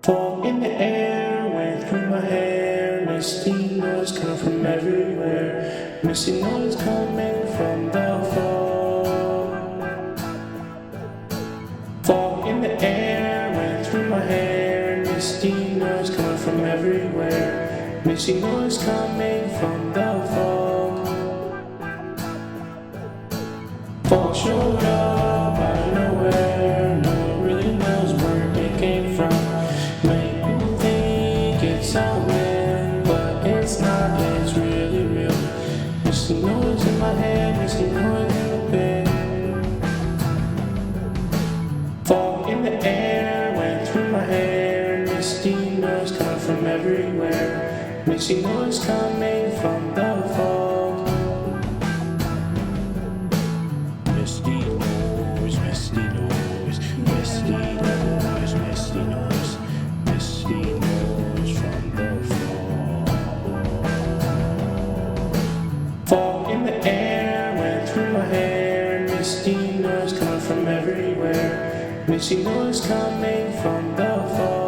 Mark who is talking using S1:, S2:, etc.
S1: Fog in the air, went through my hair. Misty noise coming from everywhere. Misty noise coming from the fog. Fog in the air, went through my hair. Misty noise coming from everywhere. Misty noise coming from the fog. Fog showed up out of nowhere. No one really knows where it came from. Many people think it's a wind, but it's not, it's really real. Misty noise in my head, misty noise in the bed. Fog in the air, went through my hair. Misty noise coming from everywhere. Misty noise coming from the fog. Misty noise, misty noise, misty noise, misty noise, misty noise from the fog. Fog in the air, went through my hair. Misty noise coming from everywhere. Misty noise coming from the fog.